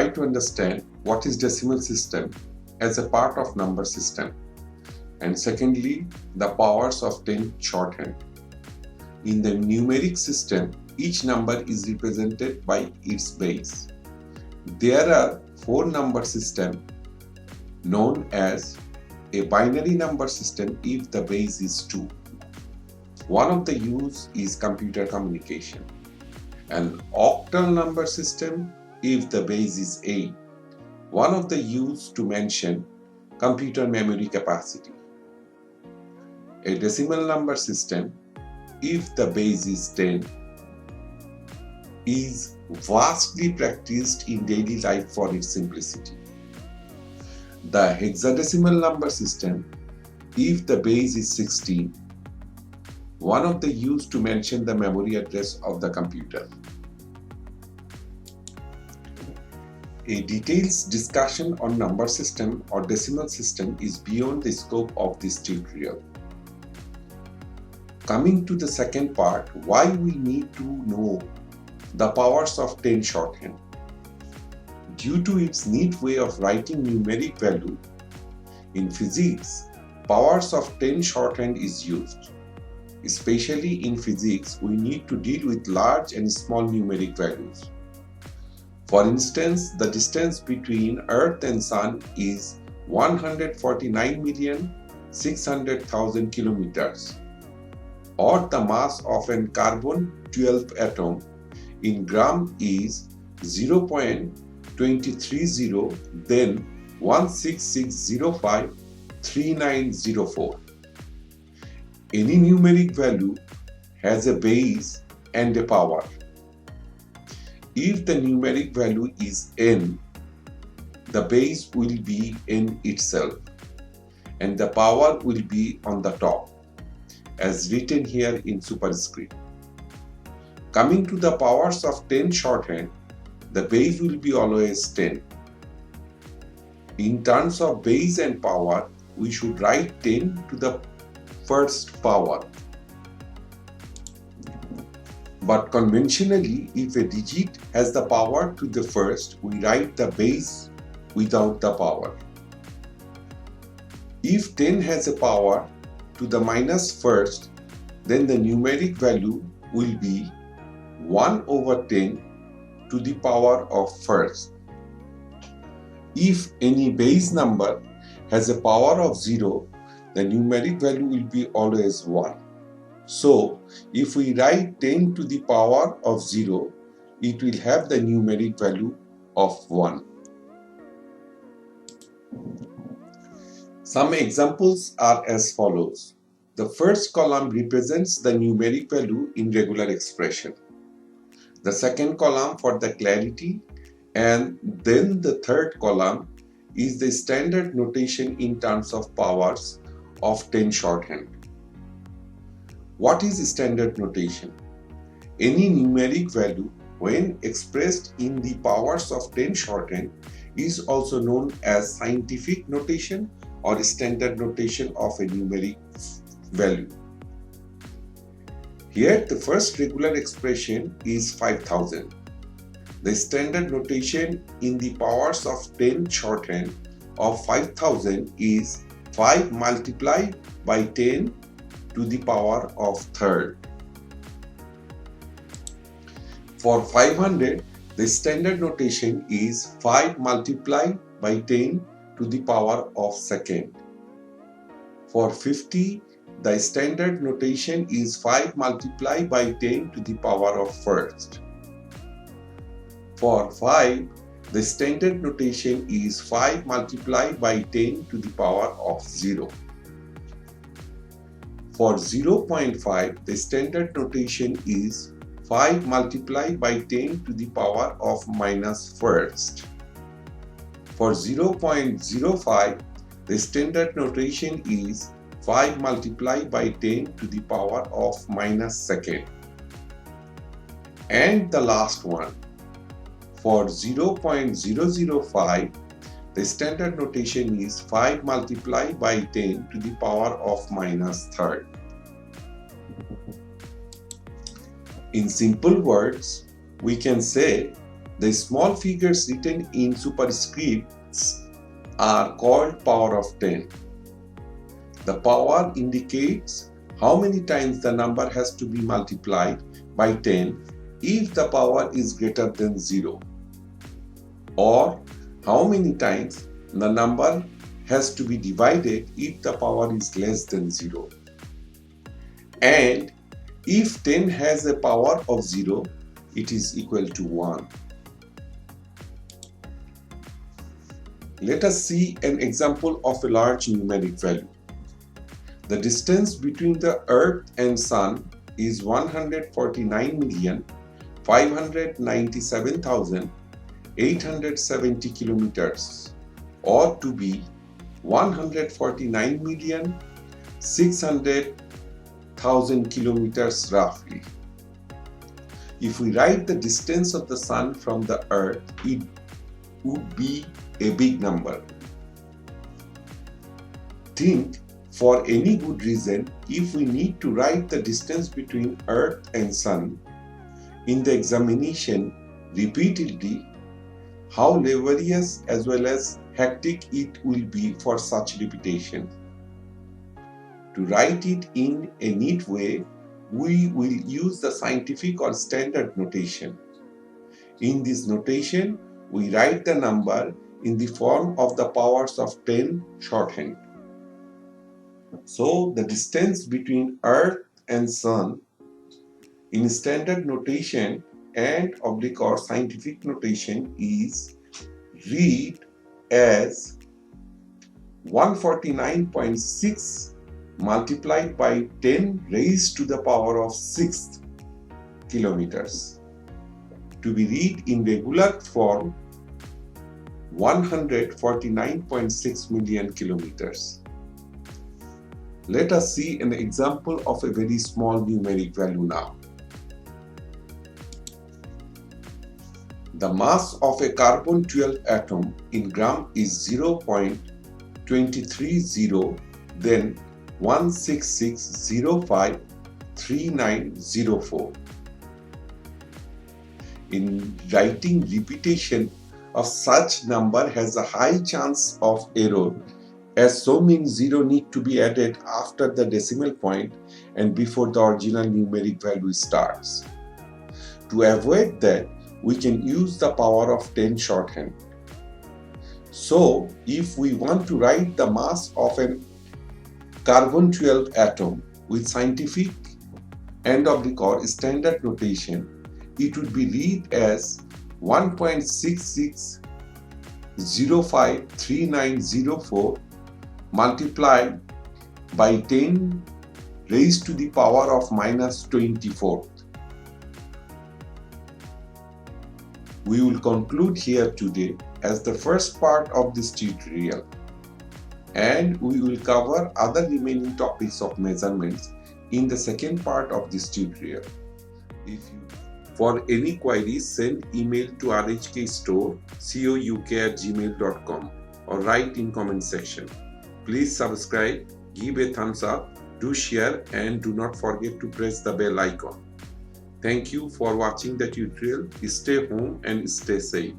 try to understand what is decimal system as a part of number system, and secondly, the powers of 10 shorthand. In the numeric system, each number is represented by its base. There are 4 number systems known as a binary number system if the base is 2. One of the use is computer communication. An octal number system if the base is 8. One of the use to mention computer memory capacity. A decimal number system if the base is 10 is vastly practiced in daily life for its simplicity. The hexadecimal number system if the base is 16, one of the used to mention the memory address of the computer. A detailed discussion on number system or decimal system is beyond the scope of this tutorial. Coming to the second part, why we need to know the powers of 10 shorthand. Due to its neat way of writing numeric value, in physics, powers of 10 shorthand is used. Especially in physics, we need to deal with large and small numeric values. For instance, the distance between Earth and Sun is 149,600,000 kilometers, or the mass of an carbon-12 atom in gram is 0.230, then 166053904. Any numeric value has a base and a power. If the numeric value is n, the base will be n itself and the power will be on the top, as written here in superscript. Coming to the powers of 10 shorthand, the base will be always 10. In terms of base and power, we should write 10 to the first power. But conventionally, if a digit has the power to the first, we write the base without the power. If 10 has a power to the minus first, then the numeric value will be 1 over 10 to the power of first. If any base number has a power of 0, the numeric value will be always 1. So, if we write 10 to the power of 0, it will have the numeric value of 1. Some examples are as follows. The first column represents the numeric value in regular expression. The second column for the clarity, and then the third column is the standard notation in terms of powers of 10 shorthand. What is standard notation? Any numeric value when expressed in the powers of 10 shorthand is also known as scientific notation or standard notation of a numeric value. Here the first regular expression is 5000. The standard notation in the powers of 10 shorthand of 5000 is 5 multiplied by 10 to the power of third. For 500, the standard notation is 5 multiplied by 10 to the power of second. For 50, the standard notation is 5 multiplied by 10 to the power of first. For 5, the standard notation is 5 multiplied by 10 to the power of 0. For 0.5, the standard notation is 5 multiplied by 10 to the power of minus first. For 0.05, the standard notation is 5 multiplied by 10 to the power of minus second. And the last one, for 0.005, the standard notation is 5 multiplied by 10 to the power of minus third. In simple words, we can say The small figures written in superscripts are called power of 10. The power indicates how many times the number has to be multiplied by 10 if the power is greater than 0, or how many times the number has to be divided if the power is less than 0. And if 10 has a power of 0, it is equal to 1. Let us see an example of a large numeric value. The distance between the Earth and Sun is 149,597,870 kilometers, or to be 149,600,000 kilometers roughly. If we write the distance of the Sun from the Earth, it would be a big number. Think, for any good reason, if we need to write the distance between Earth and Sun in the examination repeatedly, how laborious as well as hectic it will be for such repetition. To write it in a neat way, we will use the scientific or standard notation. In this notation, we write the number in the form of the powers of 10 shorthand. So the distance between Earth and Sun in standard notation and oblique or scientific notation is read as 149.6 multiplied by 10 raised to the power of 6 kilometers. To be read in regular form, 149.6 million kilometers. Let us see an example of a very small numeric value now. The mass of a carbon-12 atom in gram is 0.230, then 166053904. In writing, repetition of such number has a high chance of error, as so many zero need to be added after the decimal point and before the original numeric value starts. To avoid that, we can use the power of 10 shorthand. So, if we want to write the mass of a carbon-12 atom with scientific and oblique or standard notation, it would be read as 1.66053904 multiplied by 10 raised to the power of minus 24th. We will conclude here today as the first part of this tutorial, and we will cover other remaining topics of measurements in the second part of this tutorial. For any queries, send email to rhkstore@gmail.com or write in comment section. Please subscribe, give a thumbs up, do share, and do not forget to press the bell icon. Thank you for watching the tutorial. Stay home and stay safe.